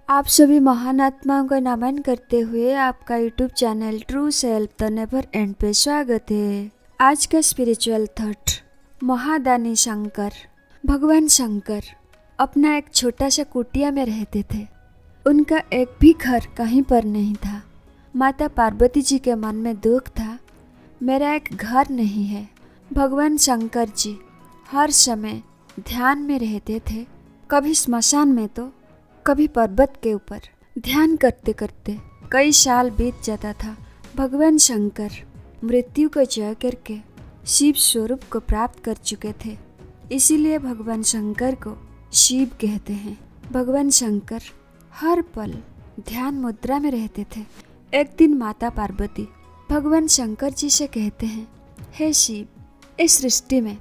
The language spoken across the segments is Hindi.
आप सभी महान आत्माओं का नमन करते हुए आपका YouTube channel true self the never and पे स्वागत है। आज का स्पिरिचुअल थॉट, महादानी शंकर। भगवान शंकर अपना एक छोटा सा कुटिया में रहते थे। उनका एक भी घर कहीं पर नहीं था। माता पार्वती जी के मन में दुख था, मेरा एक घर नहीं है। भगवान शंकर जी हर समय ध्यान में रहते थे, कभी स्मशान में तो कभी पर्वत के ऊपर। ध्यान करते करते कई साल बीत जाता था। भगवान शंकर मृत्यु को जय करके शिव स्वरूप को प्राप्त कर चुके थे, इसीलिए भगवान शंकर को शिव कहते हैं। भगवान शंकर हर पल ध्यान मुद्रा में रहते थे। एक दिन माता पार्वती भगवान शंकर जी से कहते हैं, हे शिव, इस सृष्टि में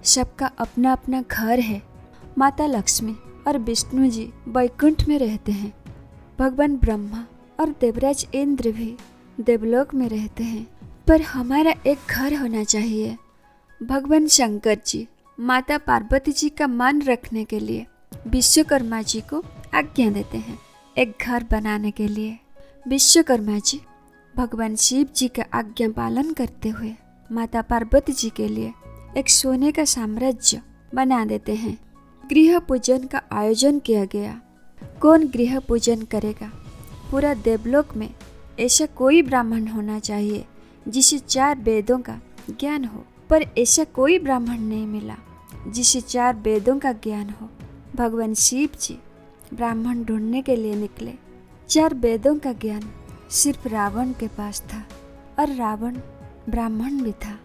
सबका अपना अपना घर है। माता लक्ष्मी और विष्णु जी वैकुंठ में रहते हैं। भगवान ब्रह्मा और देवराज इंद्र भी देवलोक में रहते हैं, पर हमारा एक घर होना चाहिए। भगवान शंकर जी माता पार्वती जी का मान रखने के लिए विश्वकर्मा जी को आज्ञा देते हैं एक घर बनाने के लिए। विश्वकर्मा जी भगवान शिव जी का आज्ञा पालन करते हुए माता पार्वती जी के लिए एक सोने का साम्राज्य बना देते हैं। गृह पूजन का आयोजन किया गया। कौन गृह पूजन करेगा? पूरा देवलोक में ऐसा कोई ब्राह्मण होना चाहिए जिसे 4 वेदों का ज्ञान हो, पर ऐसा कोई ब्राह्मण नहीं मिला जिसे 4 वेदों का ज्ञान हो। भगवान शिव जी ब्राह्मण ढूंढने के लिए निकले। 4 वेदों का ज्ञान सिर्फ रावण के पास था, और रावण ब्राह्मण भी था।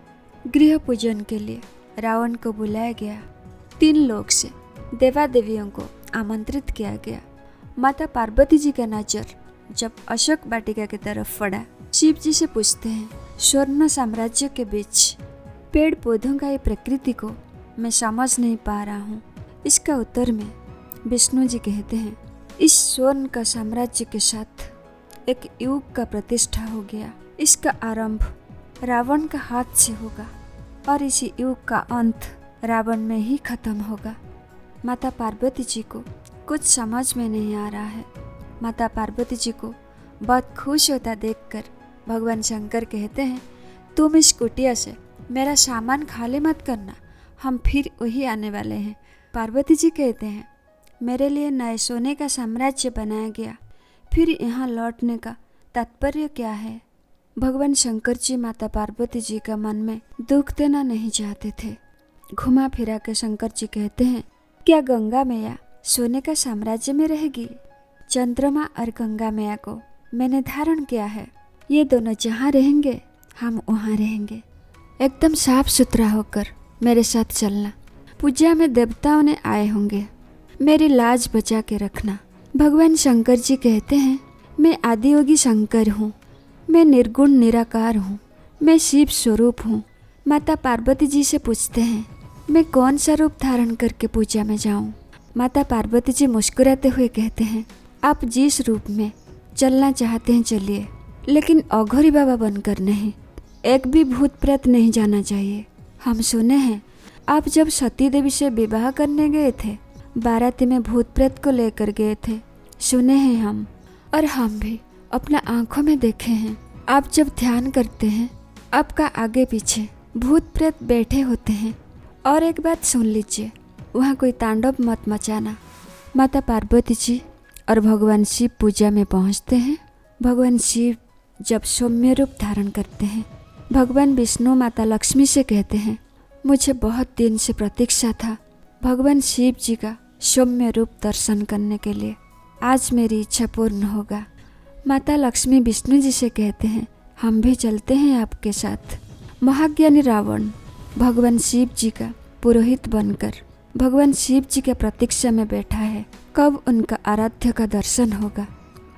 गृह पूजन के लिए रावण को बुलाया गया। 3 लोक से देवा देवियों को आमंत्रित किया गया। माता पार्वती जी का नजर जब अशोक वाटिका की तरफ पड़ा, शिव जी से पूछते हैं, स्वर्ण साम्राज्य के बीच पेड़ पौधों का ये प्रकृति को मैं समझ नहीं पा रहा हूँ। इसका उत्तर में विष्णु जी कहते हैं, इस स्वर्ण का साम्राज्य के साथ एक युग का प्रतिष्ठा हो गया। इसका आरंभ रावण का हाथ से होगा और इसी युग का अंत रावण में ही खत्म होगा। माता पार्वती जी को कुछ समझ में नहीं आ रहा है। माता पार्वती जी को बहुत खुश होता देखकर भगवान शंकर कहते हैं, तुम इस कुटिया से मेरा सामान खाली मत करना, हम फिर वही आने वाले हैं। पार्वती जी कहते हैं, मेरे लिए नए सोने का साम्राज्य बनाया गया, फिर यहाँ लौटने का तात्पर्य क्या है? भगवान शंकर जी माता पार्वती जी का मन में दुख देना नहीं चाहते थे। घुमा फिरा के शंकर जी कहते हैं, क्या गंगा मैया सोने का साम्राज्य में रहेगी? चंद्रमा और गंगा मैया को मैंने धारण किया है। ये दोनों जहाँ रहेंगे हम वहाँ रहेंगे। एकदम साफ सुथरा होकर मेरे साथ चलना। पूजा में देवताओं ने आए होंगे, मेरी लाज बचा के रखना। भगवान शंकर जी कहते हैं, मैं आदियोगी शंकर हूँ, मैं निर्गुण निराकार हूँ, मैं शिव स्वरूप हूँ। माता पार्वती जी से पूछते हैं, मैं कौन सा रूप धारण करके पूजा में जाऊं? माता पार्वती जी मुस्कुराते हुए कहते हैं, आप जिस रूप में चलना चाहते हैं चलिए, लेकिन अघोरी बाबा बनकर नहीं। एक भी भूत प्रेत नहीं जाना चाहिए। हम सुने हैं आप जब सती देवी से विवाह करने गए थे, बाराती में भूत प्रेत को लेकर गए थे। सुने हैं हम, और हम भी अपना आंखों में देखे हैं। आप जब ध्यान करते हैं, आपका आगे पीछे भूत प्रेत बैठे होते हैं। और एक बात सुन लीजिए, वहाँ कोई तांडव मत मचाना। माता पार्वती जी और भगवान शिव पूजा में पहुँचते हैं। भगवान शिव जब सौम्य रूप धारण करते हैं, भगवान विष्णु माता लक्ष्मी से कहते हैं, मुझे बहुत दिन से प्रतीक्षा था भगवान शिव जी का सौम्य रूप दर्शन करने के लिए। आज मेरी इच्छा पूर्ण होगा। माता लक्ष्मी विष्णु जी से कहते हैं, हम भी चलते हैं आपके साथ। महाज्ञानी रावण भगवान शिव जी का पुरोहित बनकर भगवान शिव जी के प्रतीक्षा में बैठा है, कब उनका आराध्य का दर्शन होगा।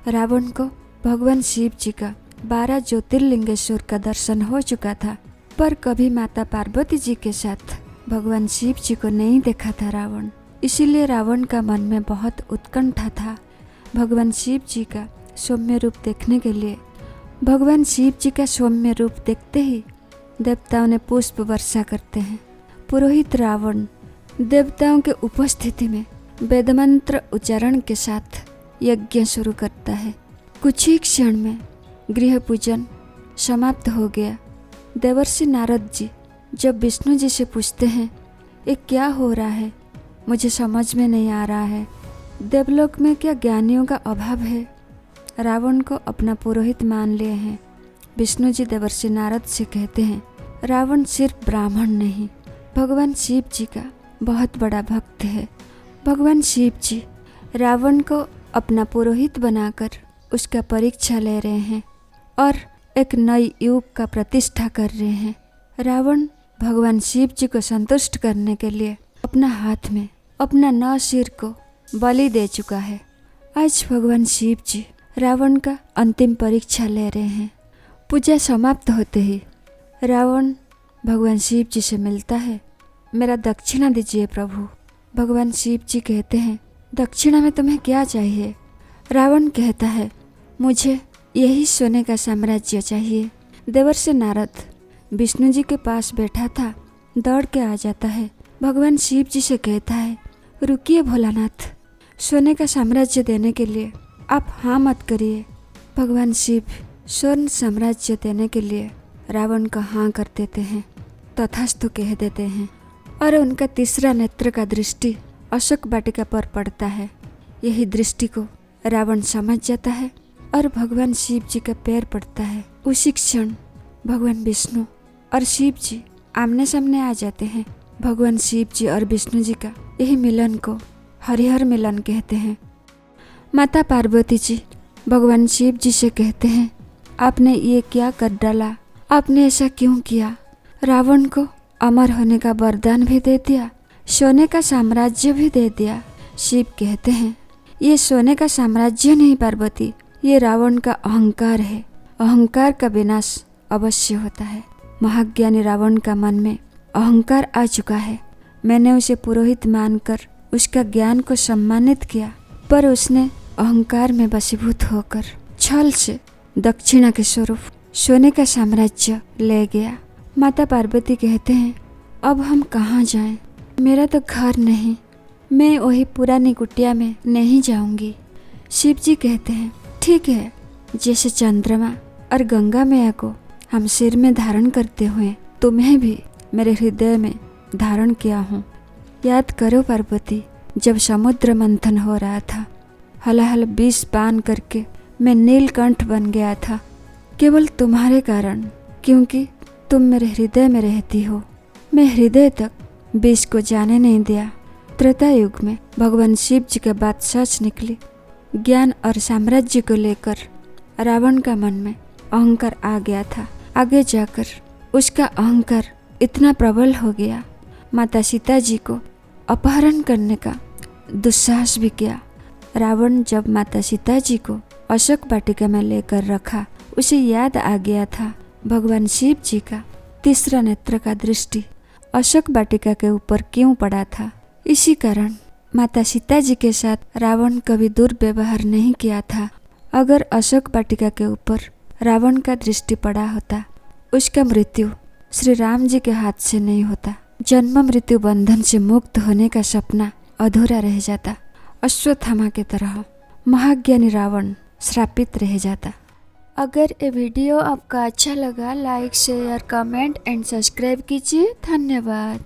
रावण को भगवान शिव जी का 12 ज्योतिर्लिंगेश्वर का दर्शन हो चुका था, पर कभी माता पार्वती जी के साथ भगवान शिव जी को नहीं देखा था रावण। इसीलिए रावण का मन में बहुत उत्कंठा था भगवान शिव जी का सौम्य रूप देखने के लिए। भगवान शिव जी का सौम्य रूप देखते ही देवताओं ने पुष्प वर्षा करते हैं। पुरोहित रावण देवताओं के उपस्थिति में वेदमंत्र उच्चारण के साथ यज्ञ शुरू करता है। कुछ ही क्षण में गृह पूजन समाप्त हो गया। देवर्षि नारद जी जब विष्णु जी से पूछते हैं, ये क्या हो रहा है, मुझे समझ में नहीं आ रहा है। देवलोक में क्या ज्ञानियों का अभाव है? रावण को अपना पुरोहित मान लिए हैं। विष्णु जी देवर्षि नारद से कहते हैं, रावण सिर्फ ब्राह्मण नहीं, भगवान शिव जी का बहुत बड़ा भक्त है। भगवान शिव जी रावण को अपना पुरोहित बनाकर उसका परीक्षा ले रहे हैं और एक नई युग का प्रतिष्ठा कर रहे हैं। रावण भगवान शिव जी को संतुष्ट करने के लिए अपना हाथ में अपना 9 सिर को बलि दे चुका है। आज भगवान शिव जी रावण का अंतिम परीक्षा ले रहे हैं। पूजा समाप्त होते ही रावण भगवान शिव जी से मिलता है। मेरा दक्षिणा दीजिए प्रभु। भगवान शिव जी कहते हैं, दक्षिणा में तुम्हें क्या चाहिए? रावण कहता है, मुझे यही सोने का साम्राज्य चाहिए। देवर्षि नारद विष्णु जी के पास बैठा था, दौड़ के आ जाता है। भगवान शिव जी से कहता है, रुकिए भोलानाथ, सोने का साम्राज्य देने के लिए आप हाँ मत करिए। भगवान शिव स्वर्ण साम्राज्य देने के लिए रावण को हाँ कर देते हैं, तथास्तु कह देते हैं और उनका तीसरा नेत्र का दृष्टि अशोक वाटिका पर पड़ता है। यही दृष्टि को रावण समझ जाता है और भगवान शिव जी का पैर पड़ता है। उसी क्षण भगवान विष्णु और शिव जी आमने सामने आ जाते हैं। भगवान शिव जी और विष्णु जी का यही मिलन को हरिहर मिलन कहते हैं। माता पार्वती जी भगवान शिव जी से कहते हैं, आपने ये क्या कर डाला? आपने ऐसा क्यों किया? रावण को अमर होने का वरदान भी दे दिया, सोने का साम्राज्य भी दे दिया। शिव कहते हैं, ये सोने का साम्राज्य नहीं पार्वती, ये रावण का अहंकार है। अहंकार का विनाश अवश्य होता है। महाज्ञानी रावण का मन में अहंकार आ चुका है। मैंने उसे पुरोहित मानकर उसका ज्ञान को सम्मानित किया, पर उसने अहंकार में वशीभूत होकर छल से दक्षिणा के स्वरूप सोने का साम्राज्य ले गया। माता पार्वती कहते हैं, अब हम कहाँ जाएं? मेरा तो घर नहीं, मैं वही पुरानी कुटिया में नहीं जाऊंगी। शिव जी कहते हैं, ठीक है, जैसे चंद्रमा और गंगा मैया को हम सिर में धारण करते हुए तुम्हें भी मेरे हृदय में धारण किया हूँ। याद करो पार्वती, जब समुद्र मंथन हो रहा था, हलाहल विष पान करके मैं नीलकंठ बन गया था, केवल तुम्हारे कारण, क्योंकि तुम मेरे हृदय में रहती हो। मैं हृदय तक विष को जाने नहीं दिया। त्रेता युग में भगवान शिव जी की बात सच निकली। ज्ञान और साम्राज्य को लेकर रावण का मन में अहंकार आ गया था। आगे जाकर उसका अहंकार इतना प्रबल हो गया, माता सीता जी को अपहरण करने का दुस्साहस भी किया। रावण जब माता सीता जी को अशोक वाटिका में लेकर रखा, उसे याद आ गया था भगवान शिव जी का तीसरा नेत्र का दृष्टि अशोक वाटिका के ऊपर क्यों पड़ा था। इसी कारण माता सीता जी के साथ रावण कभी दुर्व्यवहार नहीं किया था। अगर अशोक वाटिका के ऊपर रावण का दृष्टि पड़ा होता, उसका मृत्यु श्री राम जी के हाथ से नहीं होता। जन्म मृत्यु बंधन से मुक्त होने का सपना अधूरा रह जाता। अश्वत्थामा के तरह महाज्ञानी रावण श्रापित रह जाता। अगर ये वीडियो आपका अच्छा लगा, like share comment and subscribe कीजिए। धन्यवाद।